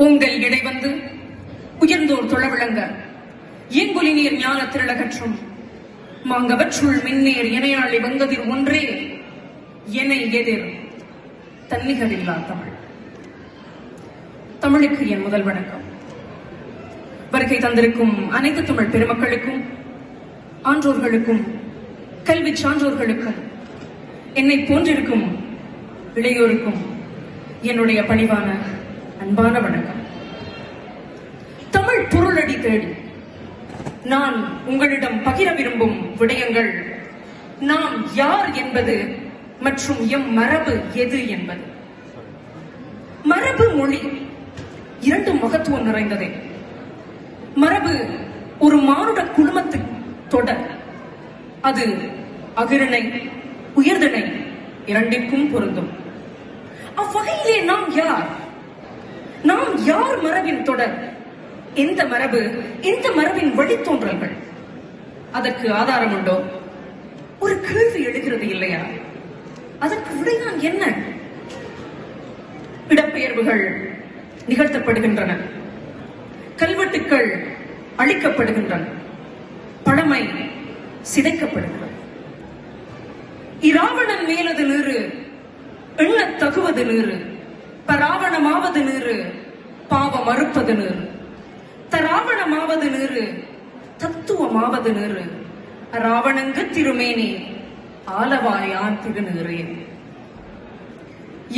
உங்கள் இடை வந்து உயர்ந்தோர் தொழவிளங்க ஏங்குலி நீர் ஞான திரளகற்றும் மாங்கவற்றுள் மின்னேர் இணையாளி வங்கதிர் ஒன்றே என எதிர் தன்னிகரில்லா தமிழ். தமிழுக்கு என் முதல் வணக்கம். வருகை தந்திருக்கும் அனைத்து தமிழ் பெருமக்களுக்கும், ஆன்றோர்களுக்கும், கல்வி சான்றோர்களுக்கும், என்னை போன்றிருக்கும் இளையோருக்கும் என்னுடைய பணிவான அன்பான வணக்கம். தமிழ் பொருளடி தேடி நான் உங்களிடம் பகிர விரும்பும் விடயங்கள் நாம் யார் என்பது மற்றும் எம் மரபு எது என்பது. மரபு, மொழி இரண்டும் மகத்துவம் நிறைந்ததே. மரபு ஒரு மானுட குழுமத்து தொடர். அது அகிரணை உயர்தனை இரண்டிற்கும் பொருந்தும். அவ்வகையிலே நாம் யார்? நாம் யார் மரபின் தொடர்? எந்த மரபு, எந்த மரபின் வழித்தோன்றல்கள்? அதற்கு ஆதாரம் உண்டோ? ஒரு கேள்வி எழுகிறது இல்லையா? அதற்கு விடைதான் என்ன? இடப்பெயர்வுகள் நிகழ்த்தப்படுகின்றன, கல்வெட்டுக்கள் அழிக்கப்படுகின்றன, பழமை சிதைக்கப்படுகிறது. இராவணன் மேலது நீரு எண்ண தகுவது நீரு, பராவணமாவது நீரு பாவ மறுப்பது நீரு, தராவணமாவது நீரு தத்துவமாவது நீரு, ராவணங்கு திருமேனி ஆலவாயான் திருநீரே.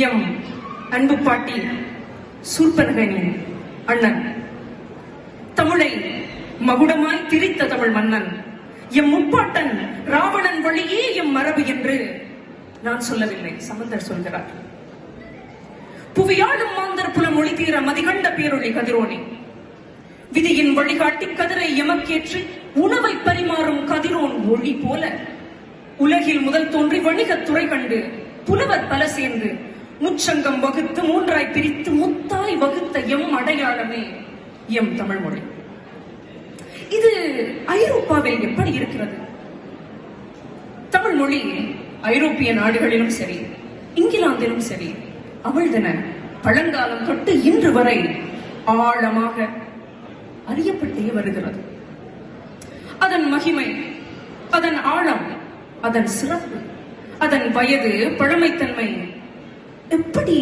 எம் அன்பு பாட்டி சூர்பனகனின் அண்ணன், தமிழை மகுடமாய் திரித்த தமிழ் மன்னன், எம் முப்பாட்டன் ராவணன் வழியே எம் மரபு என்று நான் சொல்லவில்லை, சம்பந்தர் சொல்கிறார். புவியாளும் மாந்தர் புல மொழி தீர மதிகண்ட பேரொழி கதிரோனி, விதியின் வழிகாட்டி கதிரை எமக்கேற்றி உணவை பரிமாறும் கதிரோன் ஒளி போல உலகில் முதல் தோன்றி வணிகத் துறை கண்டு புலவர் பல சேர்ந்து முச்சங்கம் வகுத்து மூன்றாய் பிரித்து முத்தாய் வகுத்த எம் அடையாளமே எம் தமிழ் மொழி. இது ஐரோப்பாவில் எப்படி இருக்கிறது? தமிழ் மொழி ஐரோப்பிய நாடுகளிலும் சரி, இங்கிலாந்திலும் சரி, அமிழ்தன பழங்காலம் தொட்டு இன்று வரை ஆழமாக அறியப்பட்டே வருகிறது. அதன் மகிமை, அதன் ஆழம், அதன் சிறப்பு, அதன் வயது, பழமைத்தன்மை எப்படி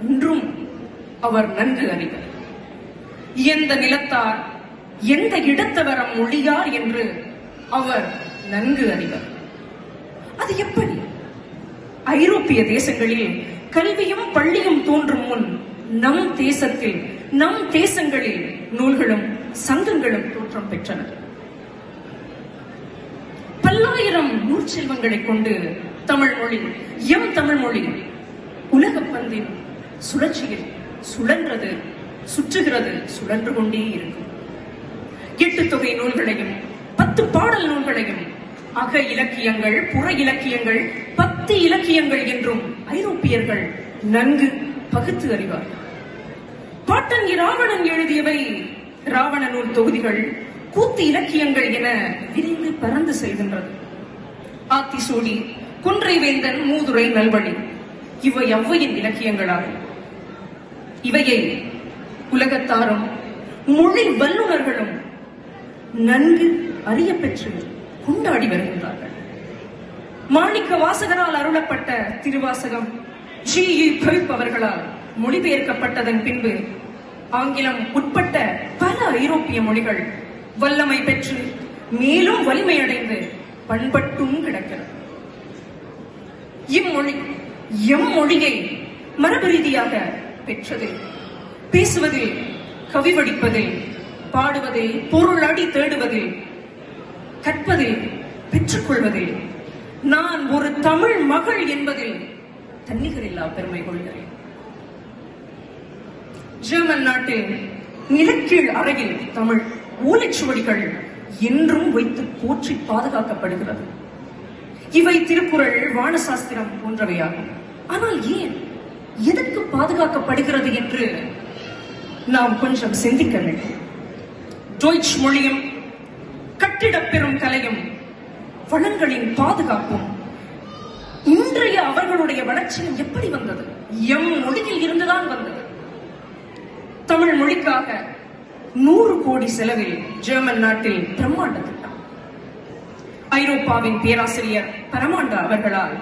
என்றும் அவர் நன்கு அறிவர். எந்த நிலத்தார், எந்த இடத்தவரம் மொழியார் என்று அவர் நன்கு அறிவர். அது எப்படி? ஐரோப்பிய தேசங்களில் கல்வியும் பள்ளியும் தோன்றும் முன் நம் தேசத்தில், நம் தேசங்களில் நூல்களும் சங்கங்களும் தோற்றம் பெற்றன. பல்லாயிரம் நூற்செல்வங்களை கொண்டு தமிழ் மொழி, எம் தமிழ் மொழி உலக பந்தின் சுழற்சியில் சுழன்றது, சுற்றுகிறது, சுழன்று கொண்டே இருக்கும். 8 தொகை நூல்களையும் 10 பாடல் நூல்களையும் அக இலக்கியங்கள், புற இலக்கியங்கள், 10 இலக்கியங்கள் என்றும் ஐரோப்பியர்கள் நன்கு பகுத்து அறிவார்கள். பாட்டன் இராவணன் எழுதியவை ராவண நூல் தொகுதிகள், கூத்து இலக்கியங்கள் என விரிந்து பறந்து செல்கின்றது. ஆத்திசூடி, குன்றை வேந்தன், மூதுரை, நல்வழி இவை ஔவையின் இலக்கியங்களாகும். இவையை உலகத்தாரும் மொழி வல்லுநர்களும் நன்கு அறிய பெற்று கொண்டாடி வருகின்றார்கள். மாணிக்க வாசகரால் அருளப்பட்ட திருவாசகம் ஜி.யு. பெல்ப் அவர்களால் மொழிபெயர்க்கப்பட்டதன் பின்பு ஆங்கிலம் உட்பட்ட பல ஐரோப்பிய மொழிகள் வல்லமை பெற்று மேலும் வலிமையடைந்து பண்பட்டும் கிடக்கிறது. இம்மொழி எம் மொழியை மரபு ரீதியாக பெற்றதில், பேசுவதில், கவி வடிப்பதில், பாடுவதில், பொருள் அடி தேடுவதில், கற்பதில், பெற்றுக்கொள்வதில் நான் ஒரு தமிழ் மகள் என்பதில் தன்னிகரில்லா பெருமை கொள்கிறேன். ஜெர்மன் நாட்டில் நிலக்கீழ் அறையில் தமிழ் ஓலைச்சுவடிகள் என்றும் வைத்து போற்றி பாதுகாக்கப்படுகிறது. இவை திருக்குறள், வானசாஸ்திரம் போன்றவையாகும். ஆனால் ஏன், எதற்கு பாதுகாக்கப்படுகிறது என்று நாம் கொஞ்சம் சிந்திக்க வேண்டும். டொய்ச் மொழியும் கட்டிடப்பெறும் கலையும் வளங்களின் பாதுகாப்பும் இன்றைய அவர்களுடைய வளர்ச்சியும் எப்படி வந்தது? எம் மொழியில் இருந்துதான் வந்தது. மொழிக்காக 100 கோடி செலவில் ஜெர்மன் நாட்டில் பிரம்மாண்ட திட்டம். ஐரோப்பாவின் பேராசிரியர் பரமாண்டா அவர்களால்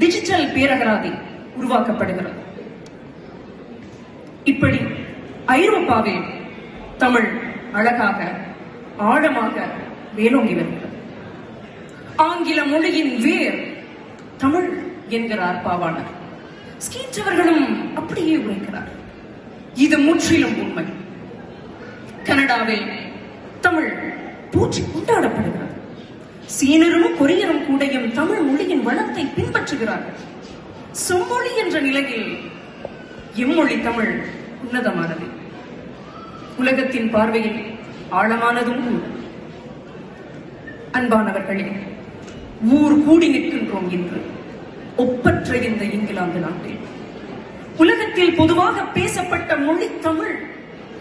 டிஜிட்டல் பேரகராதி உருவாக்கப்படுகிறது. இப்படி ஐரோப்பாவில் தமிழ் அழகாக ஆழமாக வேலோங்கி வருகிறது. ஆங்கில மொழியின் வேர் தமிழ் என்கிறார் பாவாணர். ஸ்கீட் அவர்களும் அப்படியே உரைக்கிறார். இது முற்றிலும் உண்மை. கனடாவில் தமிழ் போற்றி கொண்டாடப்படுகிறது. சீனரும் கொரியரும் கூடையும் தமிழ் மொழியின் வளத்தை பின்பற்றுகிறார்கள். செம்மொழி என்ற நிலையில் எம்மொழி தமிழ் உன்னதமானது, உலகத்தின் பார்வையில் ஆழமானதும் கூட. அன்பானவர்களே, ஊர் கூடி நிற்கின்றோம் என்று ஒப்பற்ற இந்த இங்கிலாந்து நாட்டில் உலகத்தில் பொதுவாக பேசப்பட்ட மொழி தமிழ்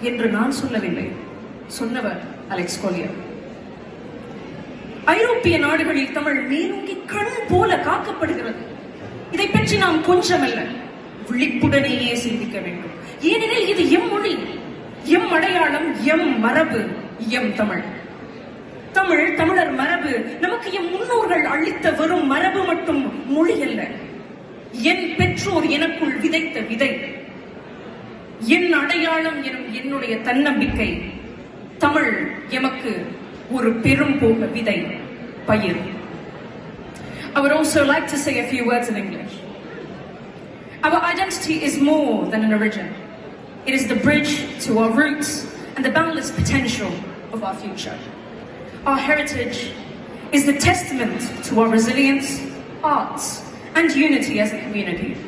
என்று நான் சொல்லவில்லை, சொன்னவர் அலெக்ஸ் கோலியர். ஐரோப்பிய நாடுகளில் தமிழ் மேலோங்கி கண் போல காக்கப்படுகிறது. இதை பற்றி நாம் கொஞ்சமல்ல, விழிப்புடனேயே சிந்திக்க வேண்டும். ஏனெனில் இது எம் மொழி, எம் அடையாளம், எம் மரபு, எம் தமிழ். தமிழ், தமிழர் மரபு நமக்கு எம் முன்னோர்கள் அளித்த வெறும் மரபு மட்டும் மொழி அல்ல. என் பெற்றோர் எனக்குள் விதைத்த விதை, என் அடையாளம் எனும் என்னுடைய தன்னம்பிக்கை. தமிழ் எமக்கு ஒரு பெரும் போக விதை, பயிர். I would also like to say a few words in English. Our identity is more than an origin. It is the bridge to our roots and the boundless potential of our future. Our heritage is the testament to our resilience, arts, and unity as a community.